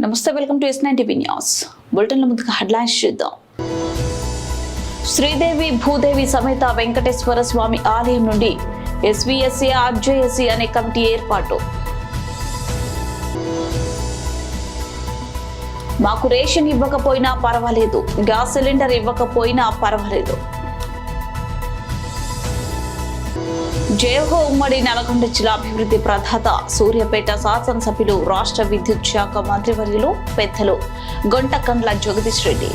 నమస్తే, welcome to S9 TV news. బులెటిన్ల ముందుగా హెడ్లైన్స్ చూద్దాం. శ్రీదేవి భూదేవి సమేత వెంకటేశ్వర స్వామి ఆలయం నుండి SVSC RJSC అనే కమిటీ ఏర్పాటు. మాకు రేషన్ ఇవ్వకపోయినా పర్వాలేదు, గ్యాస్ సిలిండర్ ఇవ్వకపోయినా పర్వాలేదు. జయహో ఉమ్మడి నల్గొండ జిల్లా అభివృద్ధి ప్రదాత సూర్యాపేట శాసనసభ్యులు రాష్ట్ర విద్యుత్ శాఖ మంత్రివర్యులు పెద్దలు గొంటకండ్ల జగదీష్ రెడ్డి.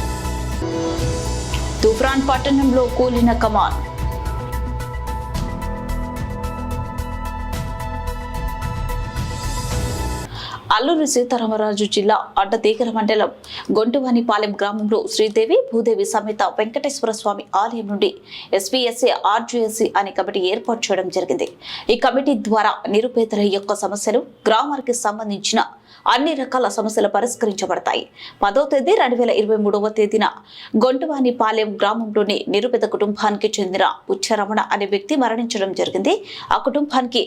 తూప్రాన్ పట్టణంలో కూలిన కమాన్. అల్లూరి సీతారామరాజు జిల్లా అడ్డతీగల మండలం గొంటువానిపాలెం గ్రామంలో శ్రీదేవి భూదేవి సమేత వెంకటేశ్వర స్వామి ఆలయం నుండి SVSC RJSC అనే కమిటీ ఏర్పాటు చేయడం జరిగింది. ఈ కమిటీ ద్వారా నిరుపేదల యొక్క సమస్యలు, గ్రామానికి సంబంధించిన అన్ని రకాల సమస్యలు పరిష్కరించబడతాయి. 10వ తేదీ 2023వ తేదీన గొంటువానిపాలెం గ్రామంలోని నిరుపేద కుటుంబానికి చెందిన ఉచ్చరమణ అనే వ్యక్తి మరణించడం జరిగింది. ఆ కుటుంబానికి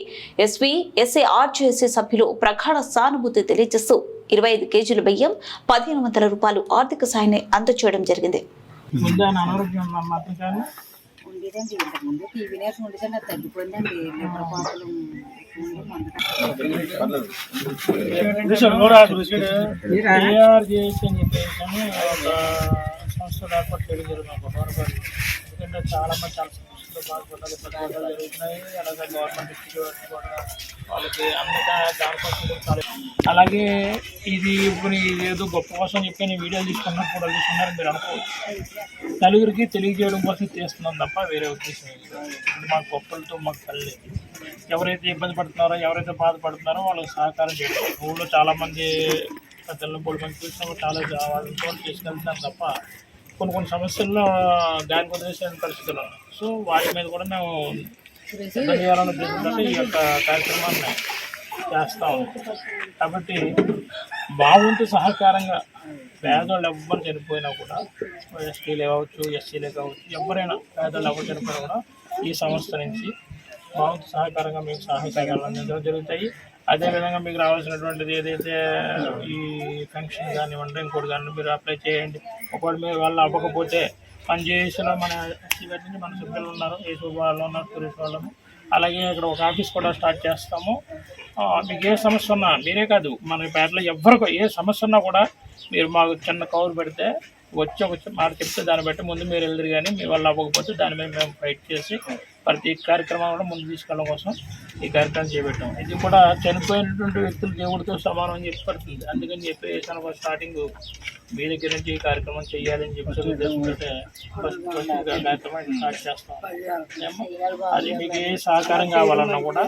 SVSC RJSC సభ్యులు ప్రగాఢ సానుభూతి తెలియజేస్తూ 25 కేజీల బియ్యం, 1500 రూపాయలు ఆర్థిక సాయాన్ని అందజేయడం జరిగింది. ఉండేదండి ఇంతకుముందు టీవీ నేర్చుకు ఉండేదండి, అది తగ్గిపోయిందండి. లివర్ పాపలు సంస్థలు ఏర్పాటు చేయడం జరిగింది. ఎందుకంటే చాలా మంది చాలా సమస్యలు బాధపడాలి, పథకాలు జరుగుతున్నాయి. అలాగే గవర్నమెంట్ కూడా వాళ్ళకి అందుకే దానికోసం కూడా చాలా. అలాగే ఇది ఇప్పుడు ఏదో గొప్ప కోసం చెప్పి నేను వీడియోలు తీసుకున్నప్పుడు కూడా తీసుకున్నారని మీరు అనుకోవచ్చు. నలుగురికి తెలియజేయడం కోసం చేస్తున్నాం తప్ప వేరే ఉద్దేశం లేదు. ఇప్పుడు మాకు గొప్పలతో మాకు తల్లి ఎవరైతే ఇబ్బంది పడుతున్నారో, ఎవరైతే బాధపడుతున్నారో వాళ్ళకి సహకారం చేయడం. ఊళ్ళో చాలామంది పెద్దలను పొడి మంది చూసినప్పుడు చాలా వాళ్ళతో తీసుకెళ్తున్నారు తప్ప కొన్ని సమస్యల్లో దానికి వదిలేసిన పరిస్థితులు. సో వాటి మీద కూడా మేము చేయాలని ఉద్దేశంతో ఈ యొక్క కార్యక్రమాన్ని చేస్తూ ఉంటాం. కాబట్టి బాగుంటూ సహకారంగా పేదవాళ్ళు ఎవ్వరు చనిపోయినా కూడా, ఎస్టీలే కావచ్చు, ఎస్సీలే కావచ్చు, ఎవరైనా పేదవాళ్ళు ఎవరు చనిపోయినా కూడా ఈ సంస్థ నుంచి బాగుంటూ సహకారంగా మీకు సహాయకాలు అందించడం జరుగుతాయి. అదేవిధంగా మీకు రావాల్సినటువంటిది ఏదైతే ఈ ఫంక్షన్ కానివ్వండి, ఇంకోటి కానీ మీరు అప్లై చేయండి. ఒకవేళ మీరు వాళ్ళు అవ్వకపోతే పనిచేసేలో మన ఎస్సీ నుంచి మన సభ్యులు ఉన్నారు, ఏసీ వాళ్ళు ఉన్నారు, పోలీసు వాళ్ళము. అలాగే ఇక్కడ ఒక ఆఫీస్ కూడా స్టార్ట్ చేస్తాము. మీకు ఏ సమస్య ఉన్నా, మీరే కాదు మన పేటలో ఎవరికి ఏ సమస్య ఉన్నా కూడా మీరు మాకు చిన్న కవర్ పెడితే వచ్చి మాట చెప్తే దాన్ని బట్టి ముందు మీరు వెళ్తారు. కానీ మీ వల్ల అవ్వకపోతే దాని మీద మేము ఫైట్ చేసి ప్రతి కార్యక్రమం కూడా ముందు తీసుకెళ్ళడం కోసం ఈ కార్యక్రమం చేపట్టాం. ఇది కూడా చనిపోయినటువంటి వ్యక్తులు దేవుడితో సమానం అని చెప్పి పడుతుంది. అందుకని చెప్పి స్టార్టింగ్ మీ దగ్గర నుంచి ఈ కార్యక్రమం చేయాలని చెప్పి ఉద్దేశంతో కార్యక్రమాన్ని స్టార్ట్ చేస్తాం. అది మీకు ఏ సహకారం కావాలన్నా కూడా,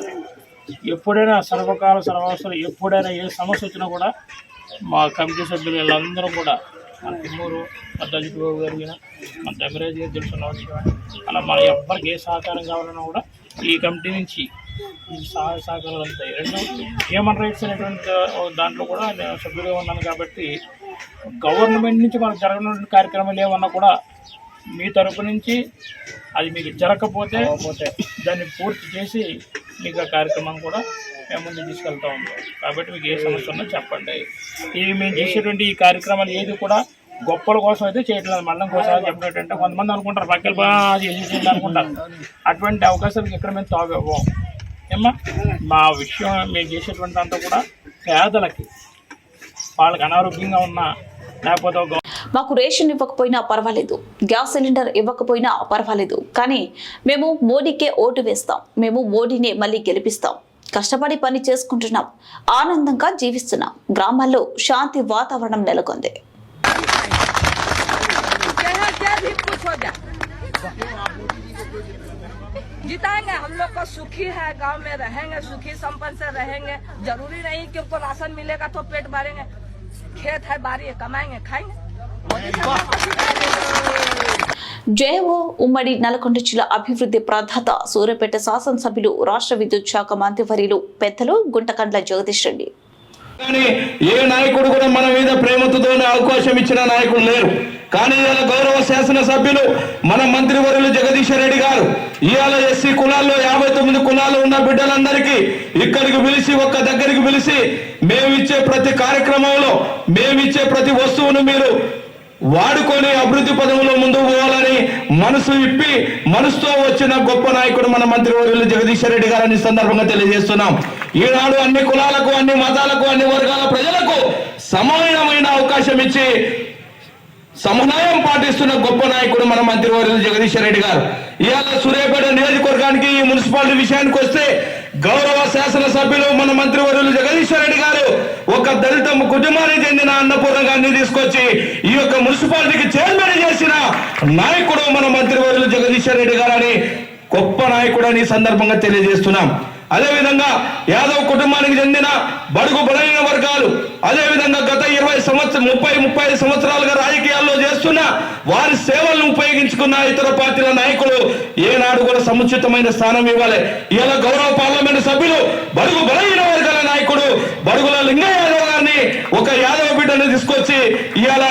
ఎప్పుడైనా సర్వకాల సర్వవసరం ఎప్పుడైనా ఏ సమస్య వచ్చినా కూడా మా కమిటీ సభ్యులు వీళ్ళందరూ కూడా, మన తిమ్మూరు, మన దళితబాబు గారు, మన తమిరాజ్ గారు తెలుసున్నవాడు, అలా మన ఎవ్వరికి ఏ సహకారం కావాలన్నా కూడా ఈ కమిటీ నుంచి ఈ సహకారాలు ఉంటాయి. రెండు హ్యూమన్ రైట్స్ అనేటువంటి దాంట్లో కూడా నేను సభ్యులుగా ఉన్నాను. కాబట్టి గవర్నమెంట్ నుంచి మనకు జరగనున్న కార్యక్రమాలు ఏమన్నా కూడా మీ తరపు నుంచి అది మీకు జరగకపోతే దాన్ని పూర్తి చేసి మీకు ఆ కార్యక్రమం కూడా మేము ముందు తీసుకెళ్తూ ఉంటాం. కాబట్టి మీకు ఏ సమస్య ఉన్నా చెప్పండి. ఇవి మేము చేసేటువంటి ఈ కార్యక్రమాలు ఏది కూడా గొప్పల కోసం అయితే చేయట్లేదు. మళ్ళీ ఇంకోసారి చెప్పేటంటే కొంతమంది అనుకుంటారు పక్కన చేసేది అనుకుంటారు. అటువంటి అవకాశాలకు ఇక్కడ మేము తావివ్వం. ఏమ్మా మా విషయం మేము చేసేటువంటి అంతా కూడా పేదలకి, వాళ్ళకి అనారోగ్యంగా ఉన్నా లేకపోతే మాకు రేషన్ ఇవ్వకపోయినా పర్వాలేదు, గ్యాస్ సిలిండర్ ఇవ్వకపోయినా పర్వాలేదు, కానీ మేము మోడీకే ఓటు వేస్తాం, మేము మోడీనే మళ్ళీ గెలిపిస్తాం, కష్టపడి పని చేసుకుంటున్నాం, ఆనందంగా జీవిస్తున్నాం, గ్రామాల్లో శాంతి వాతావరణం నెలకొంది. जिताएंगे, हम लोग को सुखी है, गांव में रहेंगे, सुखी संपन्न से रहेंगे. जरूरी नहीं कि उनको राशन मिलेगा तो पेट भरेंगे. खेत है, बारी है, कमाएंगे, खाएंगे. జేఓ ఉమ్మడి నల్గొండ జిల్లా అభివృద్ధి ప్రదాత సూర్యాపేట శాసనసభ్యులు రాష్ట్ర విద్యుత్ శాఖ మంత్రివర్యులు పెద్దలు గుంటకండ్ల జగదీష్ రెడ్డి. ఏ నాయకుడు కూడా మన మీద ప్రేమతోనే అవకాశం ఇచ్చిన నాయకుడు లేరు. కానీ ఇవాళ గౌరవ శాసనసభ్యులు మన మంత్రివర్యులు జగదీశ్వర్ రెడ్డి గారు ఇవాళ ఎస్సీ కులాల్లో 59 కులాలు ఉన్న బిడ్డలందరికీ ఇక్కడికి పిలిచి ఒక్క దగ్గరికి పిలిచి మేమిచ్చే ప్రతి కార్యక్రమంలో మేమిచ్చే ప్రతి వస్తువును మీరు వాడుకొని అభివృద్ధి పదంలో ముందుకు పోవాలని మనసు ఇప్పి మనసుతో వచ్చిన గొప్ప నాయకుడు మన మంత్రివర్యులు జగదీశ్వర్ రెడ్డి గారని సందర్భంగా తెలియజేస్తున్నాం. ఈనాడు అన్ని కులాలకు అన్ని మతాలకు అన్ని వర్గాల ప్రజలకు సమానమైన అవకాశం ఇచ్చి సమన్వయం పాటిస్తున్న గొప్ప నాయకుడు మన మంత్రివర్యులు జగదీశ్వర్ రెడ్డి గారు. ఇవాళ సూర్యాపేట నియోజకవర్గానికి ఈ మున్సిపాలిటీ విషయానికి వస్తే గౌరవ శాసనసభ్యులు మన మంత్రివర్యులు జగదీశ్వర్ రెడ్డి గారు ఒక దళిత కుటుంబానికి చెందిన అన్నపూర్ణ గారిని తీసుకొచ్చి ఈ యొక్క మున్సిపాలిటీకి చైర్మన్ చేసిన నాయకుడు మన మంత్రివర్యులు జగదీశ్వర్ రెడ్డి గారు అని గొప్ప నాయకుడు అని సందర్భంగా తెలియజేస్తున్నాం. అదేవిధంగా యాదవ్ కుటుంబానికి చెందిన బడుగు బలహీన వర్గాలు అదేవిధంగా గత 30 సంవత్సరాలుగా రాజకీయాల్లో చేస్తున్న వారి సేవలను ఉపయోగించుకున్న ఇతర పార్టీల నాయకులు ఏనాడు కూడా సముచితమైన స్థానం ఇవ్వాలి. ఇలా గౌరవ పార్లమెంటు సభ్యులు బడుగు బలహీన వర్గాల నాయకుడు బడుగుల లింగయ్య యాదవ్ గారిని ఒక యాదవ బిడ్డను తీసుకొచ్చి ఇవాళ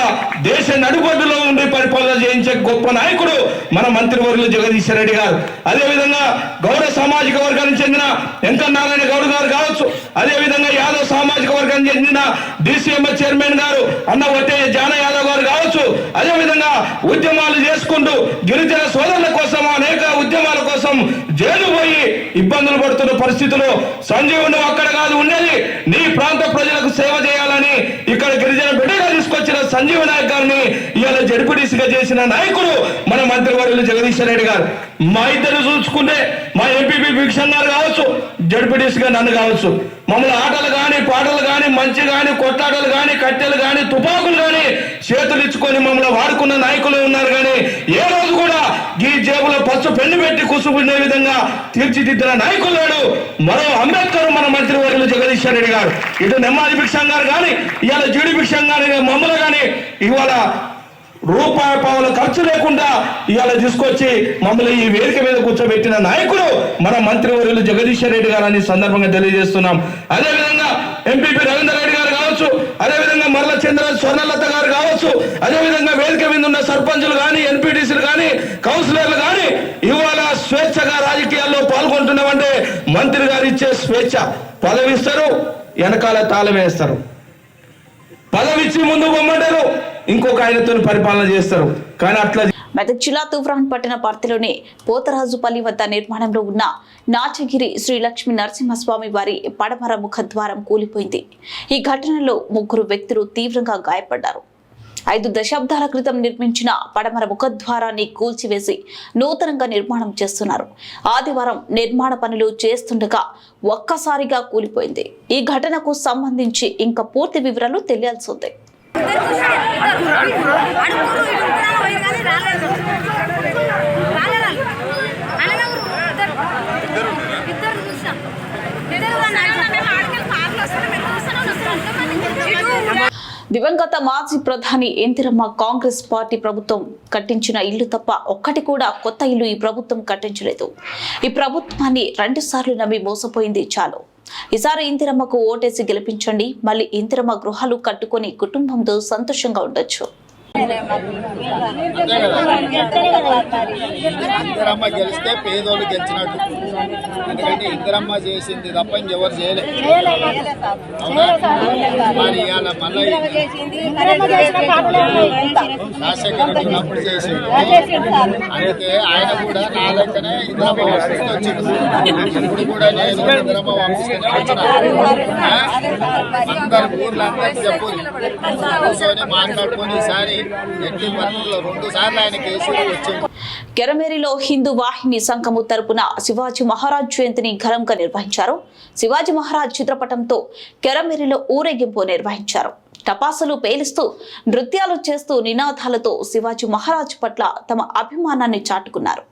దేశ నడుబొడ్డులో ఉండి పరిపాలన చేయించే గొప్ప నాయకుడు మన మంత్రివర్యులు జగదీశ్వర్ రెడ్డి గారు. అదేవిధంగా గౌరవ సామాజిక వర్గానికి చెందిన వెంకటనారాయణ గౌడ్ గారు కావచ్చు, అదేవిధంగా యాదవ్ సామాజిక వర్గానికి చెందిన డిసిఎంఎస్ చైర్మన్ గారు అన్న వట్టే జాన యాదవ్ గారు కావచ్చు, అదేవిధంగా ఉద్యమాలు చేసుకుంటూ గిరిజన సోదరుల కోసం అనేక ఉద్యమాల కోసం జైలు పోయి ఇబ్బందులు పడుతున్న పరిస్థితుల్లో సంజీవ్ నువ్వు అక్కడ కాదు ఉండేది నీ ప్రాంత ప్రజలకు సేవ చేయాలని ఇక్కడ గిరిజన బిడ్డగా తీసుకొచ్చిన సంజీవ్ నాయక్ గారిని ఇవాళ జడ్పీటీసీగా చేసిన నాయకుడు మన మంత్రివర్యులు జగదీశ్వర్ రెడ్డి గారు. మా ఇద్దరు చూసుకుంటే మా ఎంపీపీ భిక్షణ్ గారు కావచ్చు, జడ్పీటీసీగా నన్ను కావచ్చు, మమ్మల్ని ఆటలు కానీ పాటలు కానీ మంచి కానీ కొట్లాటలు కానీ కట్టెలు కానీ తుపాకులు కానీ చేతులు ఇచ్చుకొని మమ్మల్ని వాడుకున్న నాయకులు ఉన్నారు. కానీ ఏ రోజు కూడా ఈ జేబులో పచ్చ పెన్ను పెట్టి కుసుకునే విధంగా తీర్చిదిద్దిన నాయకులు లేడు మరో అంబేద్కర్ మన మంత్రివర్యులు జగదీశ్వర్ రెడ్డి గారు. ఇటు నెమ్మాది భిక్షణ్ గారు కానీ ఇవాళ జీడి భిక్షణ్ గారి మమ్మల్ని కానీ ఇవాళ రూపాయి పావుల ఖర్చు లేకుండా ఇవాళ తీసుకొచ్చి మమ్మల్ని ఈ వేదిక మీద కూర్చోబెట్టిన నాయకుడు మన మంత్రివర్యులు జగదీశ్వర్ రెడ్డి గారు అని సందర్భంగా తెలియజేస్తున్నాం. అదేవిధంగా ఎంపీపీ రవీందర్ రెడ్డి గారు కావచ్చు, అదేవిధంగా మర్ల చంద్ర స్వర్ణలత గారు కావచ్చు, అదేవిధంగా వేదిక మీద ఉన్న సర్పంచులు కానీ ఎంపీటీసీలు కానీ కౌన్సిలర్లు కానీ ఇవాళ స్వేచ్ఛగా రాజకీయాల్లో పాల్గొంటున్నామంటే మంత్రి గారు ఇచ్చే స్వేచ్ఛ. పదవి ఇస్తారు, వెనకాల తాళం వేస్తారు, పదవిచ్చి ముందు బొమ్మంటారు, ఇంకొక ఆయనతో పరిపాలన చేస్తారు. కానీ అట్లా మెదక్ జిల్లా తూప్రాన్ పట్టణ పరిధిలోని పోతరాజుపల్లి వద్ద నిర్మాణంలో ఉన్న నాచగిరి శ్రీ లక్ష్మీ నరసింహస్వామి వారి పడమర ముఖద్వారం కూలిపోయింది. ఈ ఘటనలో 3 వ్యక్తులు తీవ్రంగా గాయపడ్డారు. 5 దశాబ్దాల క్రితం నిర్మించిన పడమర ముఖద్వారాన్ని కూల్చివేసి నూతనంగా నిర్మాణం చేస్తున్నారు. ఆదివారం నిర్మాణ పనులు చేస్తుండగా ఒక్కసారిగా కూలిపోయింది. ఈ ఘటనకు సంబంధించి ఇంకా పూర్తి వివరాలు తెలియాల్సి ఉంది. దివంగత మాజీ ప్రధాని ఇందిరమ్మ కాంగ్రెస్ పార్టీ ప్రభుత్వం కట్టించిన ఇల్లు తప్ప ఒక్కటి కూడా కొత్త ఇల్లు ఈ ప్రభుత్వం కట్టించలేదు. ఈ ప్రభుత్వాన్ని 2 సార్లు నమ్మి మోసపోయింది చాలు. ఈసారి ఇందిరమ్మకు ఓటేసి గెలిపించండి, మళ్ళీ ఇందిరమ్మ గృహాలు కట్టుకొని కుటుంబంతో సంతోషంగా ఉండొచ్చు. ఇందిరమ్మ గెలిస్తే పేదోళ్ళు గెలిచినట్టు. ఎందుకంటే ఇందిరమ్మ చేసింది తప్ప ఇంకెవరు చేయలేదు. మరి ఇవాళ మళ్ళీ రాజశేఖర రెడ్డి ఉన్నప్పుడు చేసింది. అయితే ఆయన కూడా నా లెక్కనే ఇందిరమ్మ వంశిస్తూ వచ్చింది. ఇప్పుడు కూడా నేను ఇందిరమ్మ వంశిస్తూనే వచ్చిన. అందరు ఊర్లందరికీ చెప్పు కూర్చొని మాట్లాడుకొని ఈసారి కెరమేరిలో హిందూ వాహిని సంఘము తరపున శివాజీ మహారాజ్ జయంతిని ఘనంగా నిర్వహించారు. శివాజీ మహారాజ్ చిత్రపటంతో కెరమేరిలో ఊరేగింపు నిర్వహించారు. టపాసులు పేలుస్తూ నృత్యాలు చేస్తూ నినాదాలతో శివాజీ మహారాజ్ పట్ల తమ అభిమానాన్ని చాటుకున్నారు.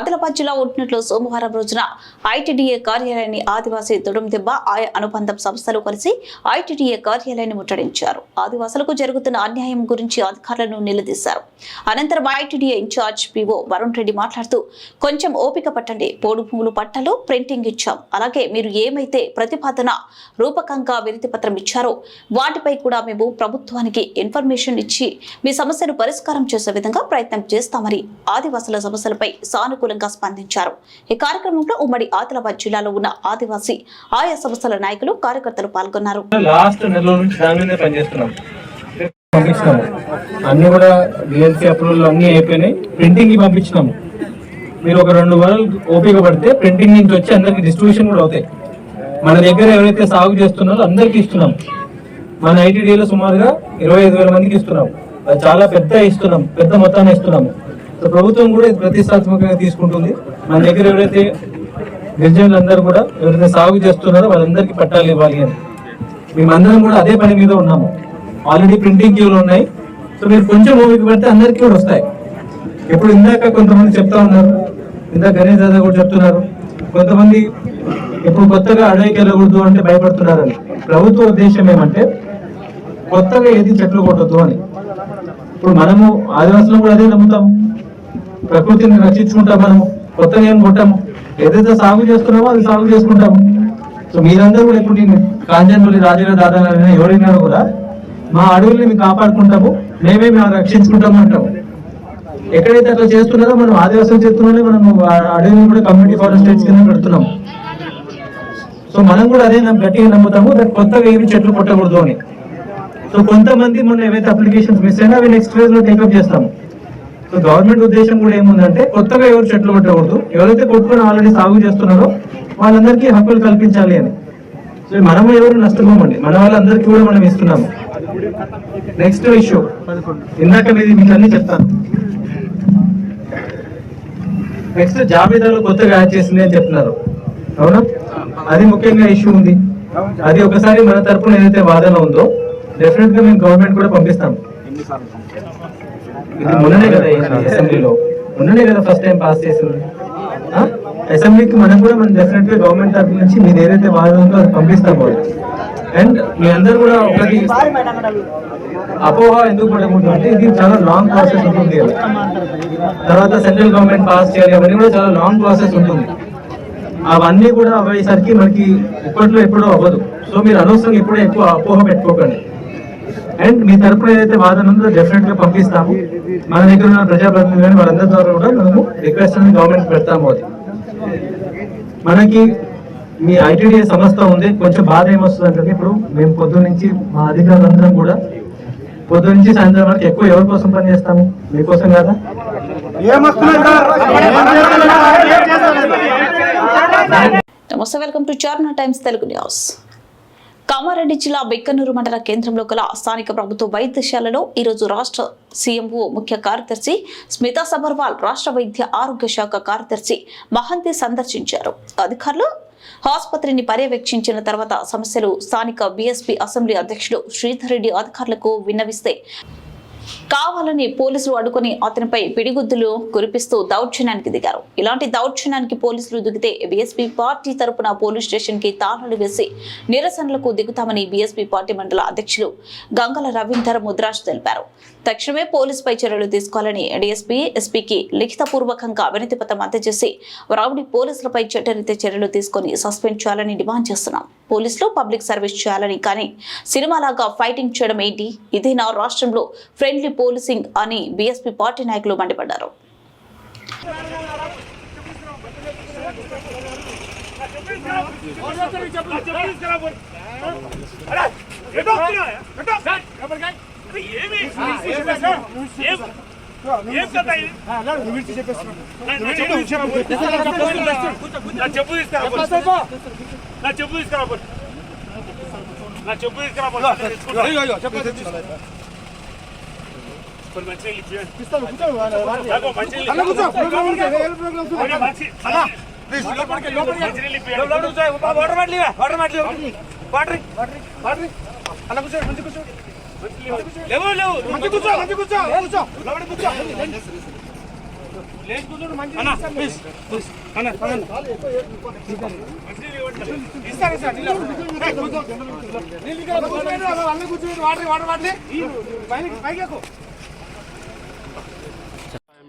ఆదిలాబాద్ జిల్లా ఉంటున్నట్లు సోమవారం రోజున ఐటీడీఏ కార్యాలయాన్ని ఆదివాసీ దెబ్బ ఆయా అనుబంధ సంస్థలు కలిసి ఐటీడీఏ కార్యాలయాన్ని ముట్టడించారు. ఆదివాసులకు జరుగుతున్న అన్యాయం గురించి అధికారులను నిలదీశారు. అనంతరం ITDA in charge PO Varun Reddy మాట్లాడుతూ, కొంచెం ఓపిక పట్టండి, పోడు భూములు పట్టాలు ప్రింటింగ్ ఇచ్చాం, అలాగే మీరు ఏమైతే ప్రతిపాదన రూపకంగా వినతి పత్రం ఇచ్చారో వాటిపై కూడా మేము ప్రభుత్వానికి ఇన్ఫర్మేషన్ ఇచ్చి మీ సమస్యను పరిష్కారం చేసే విధంగా ప్రయత్నం చేస్తామని ఆదివాసుల సమస్యలపై సానుకూలంగా స్పందించారు. ఈ కార్యక్రమంలో ఉమ్మడి ఆదిలాబాద్ జిల్లాలో ఉన్న ఆదివాసీ ఆయా సంస్థల నాయకులు కార్యకర్తలు పాల్గొన్నారు. లాస్ట్ నెల నుంచి దాని పనిచేస్తున్నాం, పంపించినాము. అన్ని కూడా డిఎల్సీ అప్రూవల్ అన్ని అయిపోయినాయి. ప్రింటింగ్ పంపించినాము. మీరు ఒక 2 వారాలు ఓపిక పడితే ప్రింటింగ్ నుంచి వచ్చి అందరికి డిస్ట్రిబ్యూషన్ కూడా అవుతాయి. మన దగ్గర ఎవరైతే సాగు చేస్తున్నారో అందరికి ఇస్తున్నాం. మన ఐటీడీలో సుమారుగా 25,000 మందికి ఇస్తున్నాం. అది చాలా పెద్ద మొత్తాన్ని ఇస్తున్నాము. సో ప్రభుత్వం కూడా ఇది ప్రతిష్టాత్మకంగా తీసుకుంటుంది. మన దగ్గర ఎవరైతే గిరిజనులందరూ కూడా ఎవరైతే సాగు చేస్తున్నారో వాళ్ళందరికీ పట్టాలు ఇవ్వాలి అని మేమందరం కూడా అదే పని మీద ఉన్నాము. ఆల్రెడీ ప్రింటింగ్ క్యూలు ఉన్నాయి. సో మీరు కొంచెం ఓపిక పడితే అందరికీ కూడా వస్తాయి. ఇప్పుడు ఇందాక కొంతమంది చెప్తా ఉన్నారు, ఇందాక గణేష్ దాదా కూడా చెప్తున్నారు, కొంతమంది ఇప్పుడు కొత్తగా అడవికి వెళ్ళకూడదు అంటే భయపడుతున్నారని. ప్రభుత్వ ఉద్దేశం ఏమంటే కొత్తగా ఏది చెట్లు కొట్టద్దు అని. ఇప్పుడు మనము ఆదివాసులు కూడా అదే నమ్ముతాము, ప్రకృతిని రక్షించుకుంటాం. మనము కొత్తగా ఏం కొట్టాము, ఏదైతే సాగు చేస్తున్నామో అది సాగు చేసుకుంటాము. సో మీరందరూ కూడా ఇప్పుడు కాంజన్వల్లి రాజుల దాదా ఎవరైనా కూడా మా అడవుల్ని మేము కాపాడుకుంటాము, మేమే రక్షించుకుంటాము అంటాము. ఎక్కడైతే అట్లా చేస్తున్నారో మనం ఆదివాసులు చేస్తున్నారో మనం అడవిని కూడా కమ్యూనిటీ ఫారెస్ట్ కింద పెడుతున్నాము. సో మనం కూడా అదే గట్టిగా నమ్ముతాము, కొత్తగా ఏమి చెట్లు కొట్టకూడదు అని. సో కొంతమంది మొన్న ఏవైతే అప్లికేషన్స్ మిస్ అయినా అవి నెక్స్ట్ ఫేజ్ లో టేకప్ చేస్తాము. సో గవర్నమెంట్ ఉద్దేశం కూడా ఏముందంటే కొత్తగా ఎవరు చెట్లు కొట్టకూడదు, ఎవరైతే కొట్టుకొని ఆల్రెడీ సాగు చేస్తున్నారో వాళ్ళందరికీ హక్కులు కల్పించాలి అని. సో మనము ఎవరు నష్టపోమండి, మన వాళ్ళందరికీ కూడా మనం ఇస్తున్నాము. నెక్స్ట్ ఇష్యూ ఇందాక మీకు అన్ని చెప్తాను. నెక్స్ట్ జాబితాలో కొత్తగా యాడ్ చేసింది అని చెప్తున్నారు, అవునా? అది ముఖ్యంగా ఇష్యూ ఉంది. అది ఒకసారి మన తరఫున ఏదైతే వాదన ఉందో డెఫినెట్ గా మేము గవర్నమెంట్ కూడా పంపిస్తాం. ఇది మొన్ననే కదా అసెంబ్లీలో, మొన్ననే కదా ఫస్ట్ టైం పాస్ చేసింది అసెంబ్లీకి. మనం డెఫినెట్ గా గవర్నమెంట్ తరఫు నుంచి మీరు ఏదైతే వాదన ఉందో అది పంపిస్తాము. అండ్ మీ అందరూ కూడా ఒకటి అపోహ ఎందుకు పడకూడదు అంటే ఇది చాలా లాంగ్ ప్రాసెస్ ఉంటుంది. తర్వాత సెంట్రల్ గవర్నమెంట్ పాస్ చేయాలి, అవన్నీ కూడా చాలా లాంగ్ ప్రాసెస్ ఉంటుంది. అవన్నీ కూడా అయ్యేసరికి మనకి ఇప్పట్లో ఎప్పుడూ అవ్వదు. సో మీరు అనవసరంగా ఎప్పుడూ ఎక్కువ అపోహ పెట్టుకోకండి. అండ్ మీ తరపున ఏదైతే వాదన ఉందో డెఫినెట్ గా పంపిస్తాము. మన దగ్గర ఉన్న ప్రజాప్రతినిధులు కానీ వాళ్ళందరి ద్వారా కూడా మనము రిక్వెస్ట్ అనేది గవర్నమెంట్ పెడతాము. అది మనకి మీ ఐటీడీఏ సంస్థ ఉంది. కొంచెం బాధ ఏమొస్తుంది అంటే ఇప్పుడు మేము పొద్దున్న నుంచి మా అధికారులందరం కూడా పొద్దున్న నుంచి సాయంత్రం వరకు ఎక్కువ ఎవరి కోసం పనిచేస్తాము? మీకోసం కదా. నమస్తే, వెల్కమ్ టు చార్నా టైమ్స్ తెలుగు న్యూస్. కామారెడ్డి జిల్లా బిక్కనూరు మండల కేంద్రంలో గల స్థానిక ప్రభుత్వ వైద్యశాలలో ఈరోజు రాష్ట్ర సీఎంఓ ముఖ్య కార్యదర్శి స్మితా సబర్వాల్, రాష్ట్ర వైద్య ఆరోగ్య శాఖ కార్యదర్శి మహంతి సందర్శించారు. అధికారులు ఆసుపత్రిని పర్యవేక్షించిన తర్వాత సమస్యలు స్థానిక బీఎస్పీ అసెంబ్లీ అధ్యక్షుడు శ్రీధర్ రెడ్డి అధికారులకు విన్నవిస్తే కావాలని పోలీసులు అడ్డుకుని అతనిపై పిడిగుద్దులు కురిపిస్తూ దౌర్జన్యానికి దిగారు. ఇలాంటి దౌర్జన్యానికి పోలీసులు దిగితే బీఎస్పీ పార్టీ తరపున పోలీస్ స్టేషన్ కి తాళాలు వేసి నిరసనలకు దిగుతామని బీఎస్పీ పార్టీ మండల అధ్యక్షులు గంగల రవీందర్ ముద్రాజ్ తెలిపారు. తక్షణమే పోలీసుపై చర్యలు తీసుకోవాలని డీఎస్పీ ఎస్పీకి లిఖితపూర్వకంగా వినతి పత్రం అందజేసి రౌడీ పోలీసులపై చట్టరీత్యా చర్యలు తీసుకుని సస్పెండ్ చేయాలని డిమాండ్ చేస్తున్నాం. పోలీసులు పబ్లిక్ సర్వీస్ చేయాలని, కానీ సినిమాలాగా ఫైటింగ్ చేయడం ఏంటి? ఇదేనా రాష్ట్రంలో ఫ్రెండ్లీ పోలీసింగ్ అని బీఎస్పీ పార్టీ నాయకులు మండిపడ్డారు.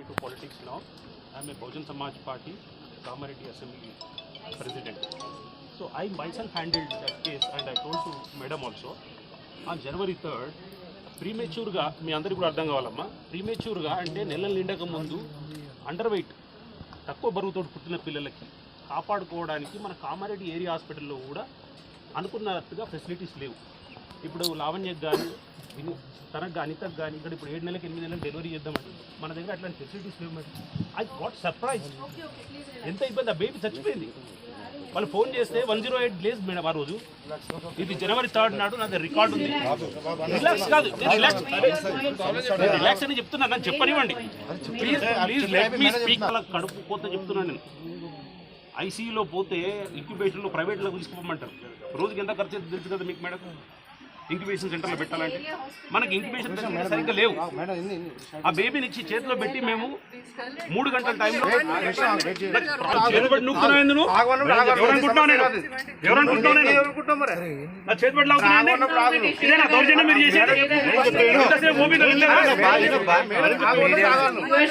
into politics now. I am a Bahujan Samaj Party, Kamareddy Assembly President. So I myself handled that case and I told to Madam also. On January 3rd, ప్రీమెచ్యూర్గా మీ అందరికీ కూడా అర్థం కావాలమ్మా, ప్రీమెచ్యూర్గా అంటే నెలలు నిండక ముందు అండర్ వెయిట్ తక్కువ బరువుతో పుట్టిన పిల్లలకి కాపాడుకోవడానికి మన కామారెడ్డి ఏరియా హాస్పిటల్లో కూడా అనుకున్నట్టుగా ఫెసిలిటీస్ లేవు. ఇప్పుడు లావణ్యకు కానీ తనకు కానీ అనితకు కానీ ఇక్కడ ఇప్పుడు 7 నెలలకు 8 నెలలకు డెలివరీ చేద్దామండి, మన దగ్గర అట్లాంటి ఫెసిలిటీస్ లేవు మేడం. ఐ గాట్ సర్ప్రైజ్, ఎంత ఇబ్బంది, ఆ బేబీ చచ్చిపోయింది. వాళ్ళు ఫోన్ చేస్తే 108 డేస్ మేడం ఆ రోజు. ఇది January 3rd నాడు నా రికార్డు ఉంది. రిలాక్స్ కాదు, రిలాక్స్ అని చెప్తున్నాను, నన్ను చెప్పనివ్వండి please please let me speak. కడుపు పోతే చెప్తున్నాను నేను. ఐసీయూలో పోతే ఇంక్యుబేషన్లో ప్రైవేట్లో తీసుకోమంటారు. రోజుకి ఎంత ఖర్చు అయితే తెలుసు కదా మీకు మేడం. ఇంక్యుబేషన్ సెంటర్లో పెట్టాలంటే మనకి ఇంక్యుబేషన్ సెంటర్ సరిగ్గా లేవు. ఆ బేబీని ఇచ్చి చేతిలో పెట్టి మేము 3 గంటల టైంలో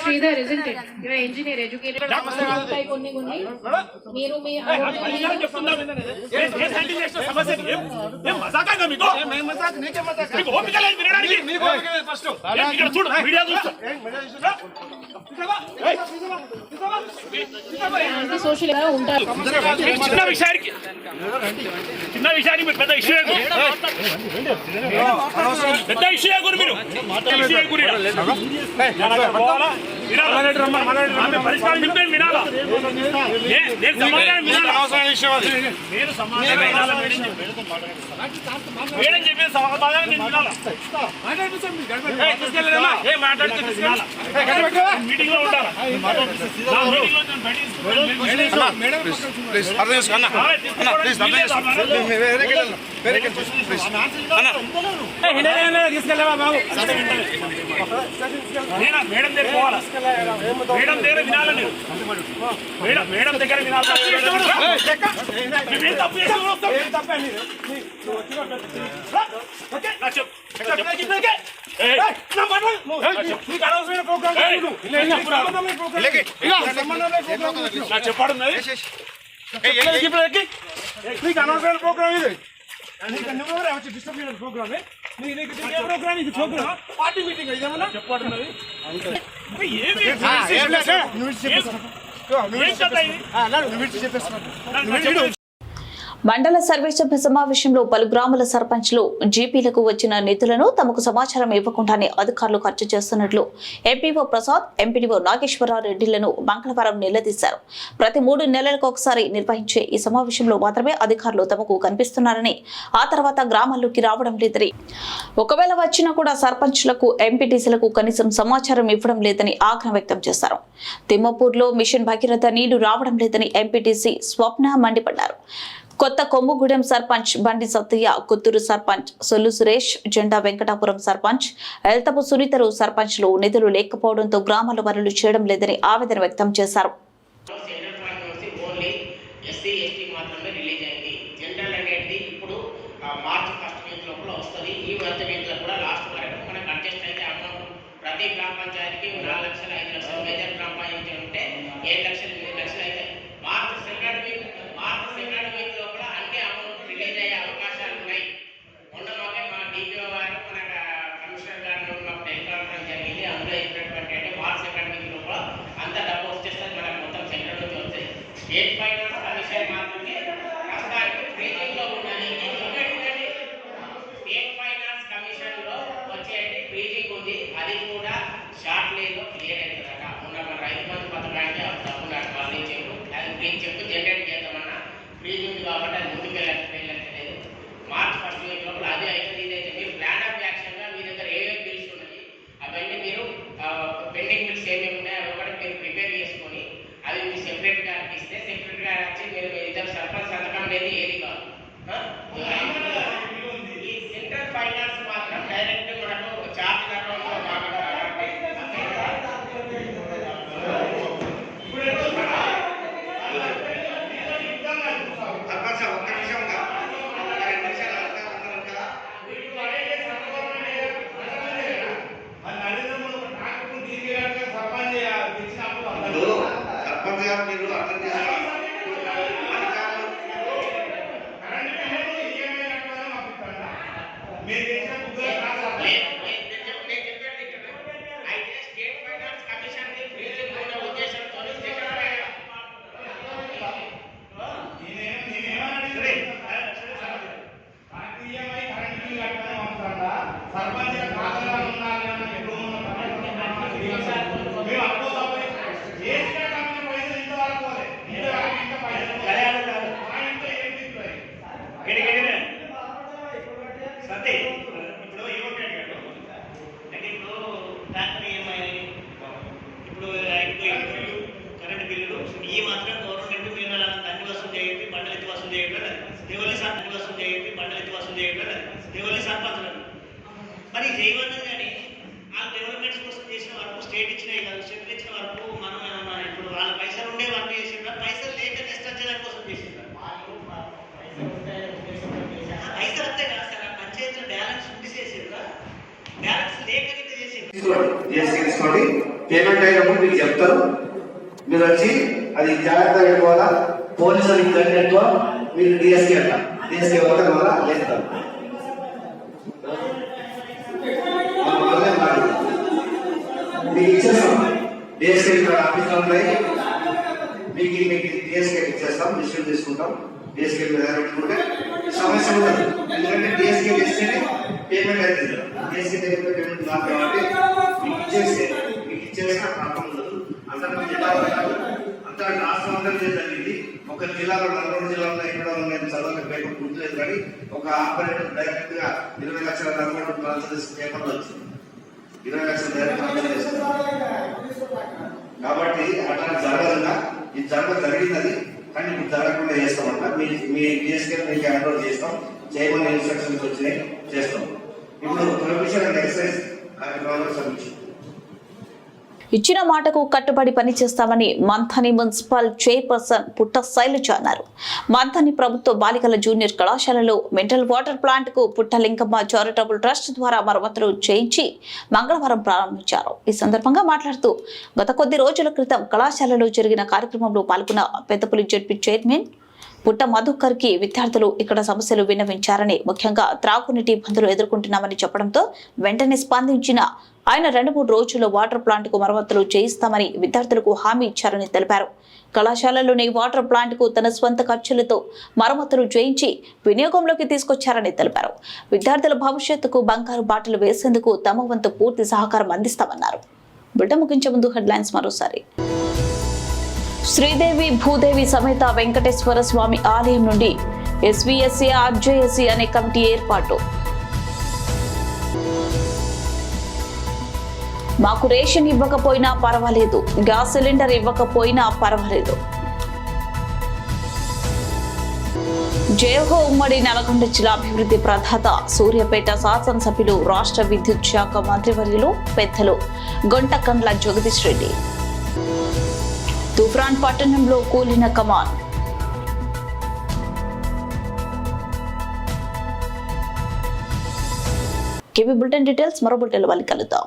Sridhar, isn't it? You are engineer, educated. Social గా ఉంటారు. చిన్న విషయానికి పెద్ద ఇష్యూ పెద్ద ఇష్యూ గురి మీరు పరిష్కారం చెప్పేది వినాలా, నేను సమాధానం వినాలా, మేడం చెప్పేది సమాధానం నేను వినాలా. మీటింగ్ లో ఉండాలా, మేడం దగ్గర పోవాలా, మేడం దగ్గర వినాలా, మేడం దగ్గర వినాలా. చెప్పాడు ప్రోగ్రామ్ ఇది ప్రోగ్రామ్ పార్టీ మీటింగ్ ఇదేమన్నా చెప్పాడు. మండల సర్వసభ్య సమావేశంలో పలు గ్రామాల సర్పంచ్లు జీపీలకు వచ్చిన నిధులను తమకు సమాచారం ఇవ్వకుండానే అధికారులు ఖర్చు చేస్తున్నట్లు ఎంపీఓ ప్రసాద్, ఎంపీడీఓ నాగేశ్వరరావు రెడ్డిలను మంగళవారం నిలదీశారు. ప్రతి 3 నెలలకు ఒకసారి నిర్వహించే ఈ సమావేశంలో మాత్రమే అధికారులు తమకు కనిపిస్తున్నారని, ఆ తర్వాత గ్రామాల్లోకి రావడం లేదని, ఒకవేళ వచ్చినా కూడా సర్పంచ్లకు, ఎంపీటీసీలకు కనీసం సమాచారం ఇవ్వడం లేదని ఆగ్రహం వ్యక్తం చేశారు. తిమ్మపూర్లో మిషన్ భగీరథ నీళ్లు రావడం లేదని ఎంపీటీసీ స్వప్న మండిపడ్డారు. కొత్త కొమ్ముగూడెం సర్పంచ్ బండి సత్తయ్య, కొత్తూరు సర్పంచ్ సొల్లు సురేష్, జెండా వెంకటాపురం సర్పంచ్ ఎల్తపు సునీతరు సర్పంచ్లు నిధులు లేకపోవడంతో గ్రామాల పనులు చేయడం లేదని ఆవేదన వ్యక్తం చేశారు. ప్రతి గ్రామ పంచాయతీకి 4 లక్షలు 5 లక్షలు మేజర్ గ్రామ పంచాయతీ ఉంటే 7 లక్షలు 8 లక్షలు అయితే మార్చి సెకండ్ వీక్ లోపల అన్ని అమౌంట్ రిలీజ్ అయ్యే అవకాశాలు ఉన్నాయి. మొన్న మా డిపిఓ గారు మన కమిషనర్ గారు మాకు టెలికాన్ఫరెన్స్ జరిగింది. అందులో చెప్పినటువంటి అంటే మార్చి సెకండ్ వీక్ లోపల అంత డబ్బు వచ్చేస్తుంది, మనకు మొత్తం సెంటర్ నుంచి వస్తాయి. స్టేట్ ఫైనాన్స్ కమిషన్ మాత్రమే ప్రస్తుతానికి ఫ్రీజింగ్ లో ఉన్నది. స్టేట్ ఫైనాన్స్ కమిషన్ లో వచ్చేటి ఫ్రీజింగ్ ఉంది, అది కూడా షార్ట్ లేదో క్లియర్ అవుతుందట. మొన్న మన రైతు బంధు పథకానికి డబ్బున్నారు వాళ్ళు ఇచ్చారు, అది ఫ్రీ చెక్ జనరేట్ చేద్దామన్నా ఫ్రీజ్ ఉంది కాబట్టి అది ముందుకు వెళ్ళట్లేదు. మార్చ్ 1st వీక్ లోపల అదే అవుతుంది. ఇదైతే మీరు ప్లాన్ ఆఫ్ యాక్షన్ గా మీ దగ్గర ఏమేమి బిల్స్ ఉన్నాయి అవన్నీ మీరు పెండింగ్ బిల్స్ ఏమేమి ఉన్నాయో అవి కూడా మీరు ప్రిపేర్ చేసుకొని అవి మీ సెక్రటరీ గారికి ఇస్తే సెక్రటరీ గారు వచ్చి మీరు ఇద్దరు సర్పంచ్ సంతకం లేదు ఏది కాదు. ఈ సెంట్రల్ ఫైనాన్స్ మాత్రం డైరెక్ట్ మనకు చార్జ్ అకౌంట్ లో భాగంగా వసూలు చేయడం దేవుళ్ళ సర్పంచ్ వసూలు చేయండి, బండలెత్తి వసూలు చేయడం దేవుళ్ళ సర్పంచులను. మరి చేయమన్నది కానీ ఆ డెవలప్మెంట్స్ కోసం చేసిన వరకు స్టేట్ ఇచ్చినాయి కాదు, స్టేట్ ఇచ్చిన వరకు మనం ఏమన్నా ఇప్పుడు వాళ్ళ పైసలు ఉండే వర్క్ చేసిండ్రా, పైసలు లేక నెక్స్ట్ వచ్చేదాని కోసం చేసిండ్రా? పైసలు అంతే కదా సార్, ఆ పంచాయతీలో బ్యాలెన్స్ ఉండి చేసిండ్రా, బ్యాలెన్స్ లేక తీసుకోండి. పేమెంట్ అయినప్పుడు మీకు చెప్తారు, మీరు వచ్చి అది జాగ్రత్తగా పెట్టుకోవాలా. పోలీసులు జరిగినట్టు మీరు డిఎస్కే అంట, డిఎస్కే వల్ల చేస్తారు. మీకు ఇచ్చేస్తాం, డిఎస్కే ఆఫీస్లో ఉన్నాయి, మీకు డిఎస్కే ఇచ్చేస్తాం, డిస్ట్రిబ్యూట్ తీసుకుంటాం. డిఎస్కే మీద పెట్టుకుంటే సమస్య ఉండదు, ఎందుకంటే డిఎస్కే ఇస్తేనే పేమెంట్ అవుతుంది. డిఎస్కే దగ్గర పేమెంట్ కాదు కాబట్టి మీకు ఇచ్చేస్తే ప్రాబ్లం ఉండదు. అంతా అంతా రాష్ట్రం అంతా జరిగింది. ఒక జిల్లాలో నల్గొండ జిల్లాలో ఎక్కడ ఉన్నాయి చదవక పేపర్ గుర్తులేదు, కానీ ఒక ఆపరేటర్ డైరెక్ట్ గా 20 లక్షల నల్గొండ ట్రాన్స్ఫర్ పేపర్లు వచ్చింది, 20 లక్షల డైరెక్ట్ ట్రాన్స్ఫర్ చేస్తున్నారు. కాబట్టి అట్లా జరగదుగా, ఇది జరిగినది కానీ ఇప్పుడు జరగకుండా చేస్తామంట. మీ డిఎస్కే మీకు హ్యాండ్ చేస్తాం, చేయమని ఇన్స్ట్రక్షన్స్ వచ్చినాయి, చేస్తాం. ఇప్పుడు ప్రొఫెషన్ అండ్ ఎక్సైజ్ కార్యక్రమాలు సమీక్ష. ఇచ్చిన మాటకు కట్టుబడి పనిచేస్తామని మంథని మున్సిపల్ చైర్పర్సన్ పుట్ట శైలజ అన్నారు. మంథని ప్రభుత్వ బాలికల జూనియర్ కళాశాలలో మినరల్ వాటర్ ప్లాంట్ కు పుట్టలింగమ్మ చారిటబుల్ ట్రస్ట్ ద్వారా మరమ్మతులు చేయించి మంగళవారం ప్రారంభించారు. ఈ సందర్భంగా మాట్లాడుతూ గత కొద్ది రోజుల క్రితం కళాశాలలో జరిగిన కార్యక్రమంలో పాల్గొన్న పెద్దపల్లి జెడ్పీ చైర్మన్ పుట్ట మధుకర్ కి విద్యార్థులు ఇక్కడ సమస్యలు విన్నవించారని, ముఖ్యంగా త్రాగునీటి ఇబ్బందులు ఎదుర్కొంటున్నామని చెప్పడంతో వెంటనే స్పందించిన ఆయన 2-3 రోజుల్లో వాటర్ ప్లాంట్ కు మరమ్మతులు చేయిస్తామని విద్యార్థులకు హామీ ఇచ్చారని తెలిపారు. కళాశాలలోని వాటర్ ప్లాంట్ కు తన స్వంత ఖర్చులతో మరమ్మతులు చేయించి వినియోగంలోకి తీసుకొచ్చారని తెలిపారు. విద్యార్థుల భవిష్యత్తుకు బంగారు బాటలు వేసేందుకు తమ వంతు పూర్తి సహకారం అందిస్తామన్నారు. బిడ్డ ముగించే ముందు హెడ్లైన్స్ మరోసారి. శ్రీదేవి భూదేవి సమేత వెంకటేశ్వర స్వామి ఆలయం నుండి ఎస్వీఎస్సీ ఆర్జేఎస్సీ అనే కమిటీ ఏర్పాటు. మాకు రేషన్ ఇవ్వకపోయినా పర్వాలేదు, గ్యాస్ సిలిండర్ ఇవ్వకపోయినా పర్వాలేదు. జయహో ఉమ్మడి నల్గొండ జిల్లా అభివృద్ధి ప్రదాత సూర్యాపేట శాసనసభ్యులు రాష్ట్ర విద్యుత్ శాఖ మంత్రివర్యులు పెద్దలు గొంటకండ్ల జగదీష్ రెడ్డి. తూప్రాన్ పట్టణంలో కూలిన కమాన్. కేబీ బులెటిన్ డీటెయిల్స్ మరో బులెటిన్ కలుద్దాం.